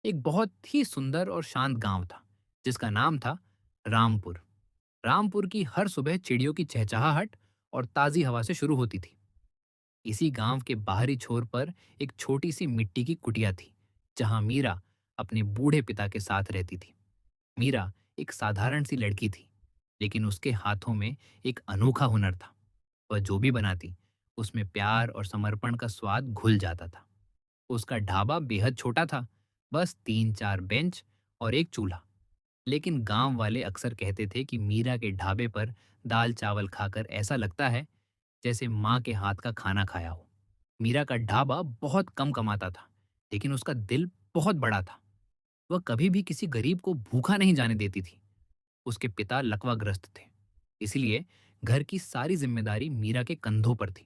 एक बहुत ही सुंदर और शांत गांव था जिसका नाम था रामपुर। रामपुर की हर सुबह चिड़ियों की चहचहाहट और ताज़ी हवा से शुरू होती थी। इसी गांव के बाहरी छोर पर एक छोटी सी मिट्टी की कुटिया थी जहां मीरा अपने बूढ़े पिता के साथ रहती थी। मीरा एक साधारण सी लड़की थी, लेकिन उसके हाथों में एक अनोखा हुनर था। वह जो भी बनाती उसमें प्यार और समर्पण का स्वाद घुल जाता था। उसका ढाबा बेहद छोटा था, बस 3-4 बेंच और एक चूल्हा। लेकिन गांव वाले अक्सर कहते थे कि मीरा के ढाबे पर दाल चावल खाकर ऐसा लगता है जैसे माँ के हाथ का खाना खाया हो। मीरा का ढाबा बहुत कम कमाता था, लेकिन उसका दिल बहुत बड़ा था। वह कभी भी किसी गरीब को भूखा नहीं जाने देती थी। उसके पिता लकवाग्रस्त थे, इसलिए घर की सारी जिम्मेदारी मीरा के कंधों पर थी।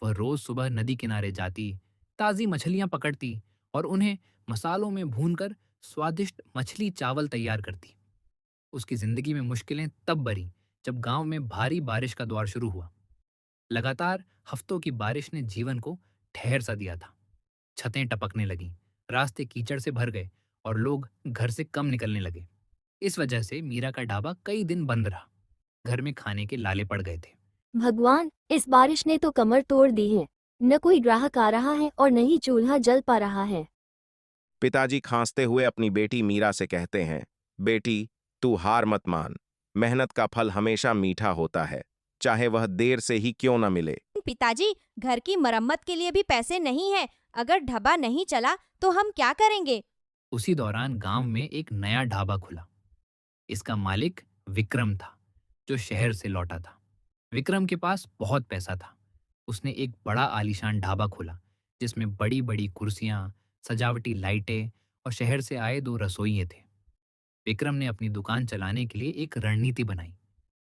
वह रोज सुबह नदी किनारे जाती, ताजी मछलियां पकड़ती और उन्हें मसालों में भूनकर स्वादिष्ट मछली चावल तैयार करती। उसकी जिंदगी में मुश्किलें तब बरी जब गांव में भारी बारिश का दौर शुरू हुआ। लगातार हफ्तों की बारिश ने जीवन को ठहर सा दिया था। छतें टपकने लगीं, रास्ते कीचड़ से भर गए और लोग घर से कम निकलने लगे। इस वजह से मीरा का ढाबा कई दिन बंद रहा। घर में खाने के लाले पड़ गए थे। भगवान, इस बारिश ने तो कमर तोड़ दी है। न कोई ग्राहक आ रहा है और न ही चूल्हा जल पा रहा है। पिताजी खांसते हुए अपनी बेटी मीरा से कहते हैं, बेटी, तू हार मत मान। मेहनत का फल हमेशा मीठा होता है, चाहे वह देर से ही क्यों न मिले। पिताजी, घर की मरम्मत के लिए भी पैसे नहीं है। अगर ढाबा नहीं चला तो हम क्या करेंगे? उसी दौरान गांव में एक नया ढाबा खुला। इसका मालिक विक्रम था, जो शहर से लौटा था। विक्रम के पास बहुत पैसा था। उसने एक बड़ा आलीशान ढाबा खोला, जिसमें बड़ी बड़ी कुर्सियां, सजावटी लाइटें और शहर से आए 2 रसोइये थे। विक्रम ने अपनी दुकान चलाने के लिए एक रणनीति बनाई।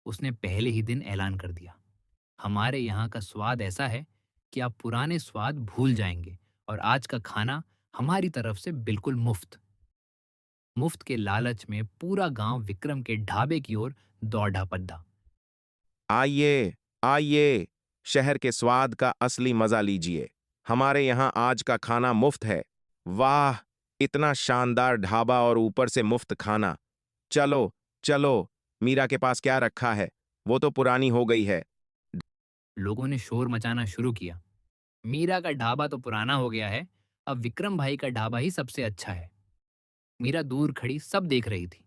उसने पहले ही दिन ऐलान कर दिया, हमारे यहाँ का स्वाद ऐसा है कि आप पुराने स्वाद भूल जाएंगे, और आज का खाना हमारी तरफ से बिल्कुल मुफ्त। मुफ्त के लालच में पूरा गांव विक्रम के ढाबे की ओर दौड़ा पड़ा। आइए, आइए, शहर के स्वाद का असली मजा लीजिए। हमारे यहाँ आज का खाना मुफ्त है। वाह, इतना शानदार ढाबा और ऊपर से मुफ्त खाना। चलो, चलो, मीरा के पास क्या रखा है, वो तो पुरानी हो गई है। लोगों ने शोर मचाना शुरू किया। मीरा का ढाबा तो पुराना हो गया है, अब विक्रम भाई का ढाबा ही सबसे अच्छा है। मीरा दूर खड़ी सब देख रही थी।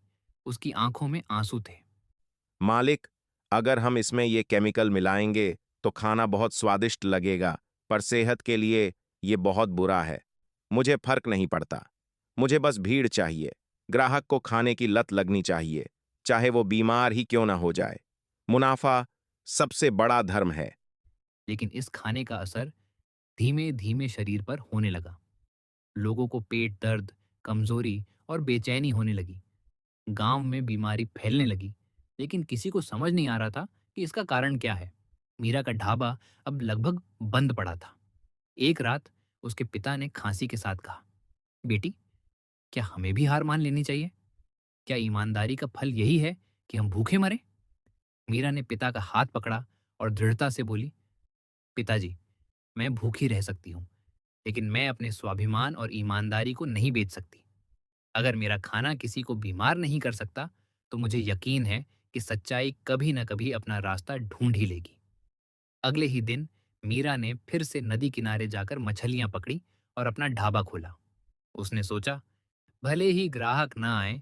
उसकी आंखों में आंसू थे। मालिक, अगर हम इसमें ये केमिकल मिलाएंगे तो खाना बहुत स्वादिष्ट लगेगा, पर सेहत के लिए ये बहुत बुरा है। मुझे फर्क नहीं पड़ता। मुझे बस भीड़ चाहिए। ग्राहक को खाने की लत लगनी चाहिए, चाहे वो बीमार ही क्यों ना हो जाए। मुनाफा सबसे बड़ा धर्म है। लेकिन इस खाने का असर धीमे धीमे शरीर पर होने लगा। लोगों को पेट दर्द, कमजोरी और बेचैनी होने लगी। गांव में बीमारी फैलने लगी, लेकिन किसी को समझ नहीं आ रहा था कि इसका कारण क्या है। मीरा का ढाबा अब लगभग बंद पड़ा था। एक रात उसके पिता ने खांसी के साथ कहा, बेटी, क्या हमें भी हार मान लेनी चाहिए? क्या ईमानदारी का फल यही है कि हम भूखे मरे? मीरा ने पिता का हाथ पकड़ा और दृढ़ता से बोली, पिताजी, मैं भूखी रह सकती हूँ, लेकिन मैं अपने स्वाभिमान और ईमानदारी को नहीं बेच सकती। अगर मेरा खाना किसी को बीमार नहीं कर सकता, तो मुझे यकीन है कि सच्चाई कभी न कभी अपना रास्ता ढूंढ ही लेगी। अगले ही दिन मीरा ने फिर से नदी किनारे जाकर मछलियां पकड़ी और अपना ढाबा खोला। उसने सोचा, भले ही ग्राहक ना आए,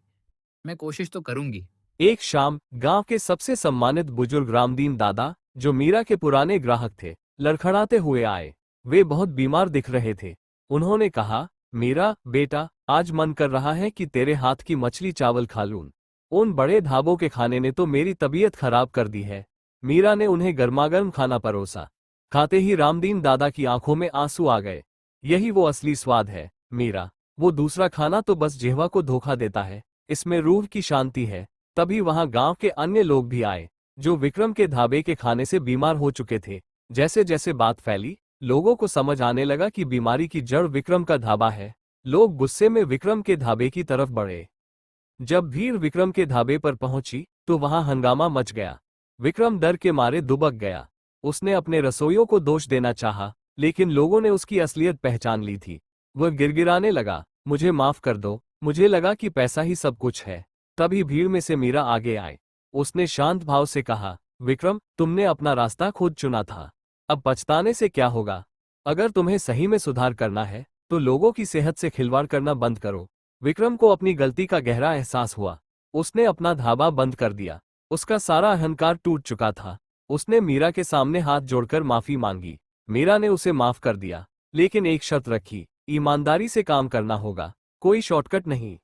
मैं कोशिश तो करूंगी। एक शाम गांव के सबसे सम्मानित बुजुर्ग रामदीन दादा, जो मीरा के पुराने ग्राहक थे, लड़खड़ाते हुए आए। वे बहुत बीमार दिख रहे थे। उन्होंने कहा, मीरा बेटा, आज मन कर रहा है कि तेरे हाथ की मछली चावल खा लूं। उन बड़े ढाबों के खाने ने तो मेरी तबीयत खराब कर दी है। मीरा ने उन्हें गर्मागर्म खाना परोसा। खाते ही रामदीन दादा की आंखों में आंसू आ गए। यही वो असली स्वाद है मीरा। वो दूसरा खाना तो बस जिह्वा को धोखा देता है, इसमें रूह की शांति है। तभी वहां गांव के अन्य लोग भी आए, जो विक्रम के ढाबे के खाने से बीमार हो चुके थे। जैसे जैसे बात फैली, लोगों को समझ आने लगा कि बीमारी की जड़ विक्रम का ढाबा है। लोग गुस्से में विक्रम के ढाबे की तरफ बढ़े। जब भीड़ विक्रम के ढाबे पर पहुंची, तो वहां हंगामा मच गया। विक्रम डर के मारे दुबक गया। उसने अपने रसोइयों को दोष देना चाहा, लेकिन लोगों ने उसकी असलियत पहचान ली थी। वह गिड़गिड़ाने लगा, मुझे माफ कर दो, मुझे लगा कि पैसा ही सब कुछ है। तभी भीड़ में से मीरा आगे आए। उसने शांत भाव से कहा, विक्रम, तुमने अपना रास्ता खुद चुना था। अब पछताने से क्या होगा? अगर तुम्हें सही में सुधार करना है तो लोगों की सेहत से खिलवाड़ करना बंद करो। विक्रम को अपनी गलती का गहरा एहसास हुआ। उसने अपना ढाबा बंद कर दिया। उसका सारा अहंकार टूट चुका था। उसने मीरा के सामने हाथ जोड़कर माफी मांगी। मीरा ने उसे माफ कर दिया, लेकिन एक शर्त रखी, ईमानदारी से काम करना होगा, कोई शॉर्टकट नहीं।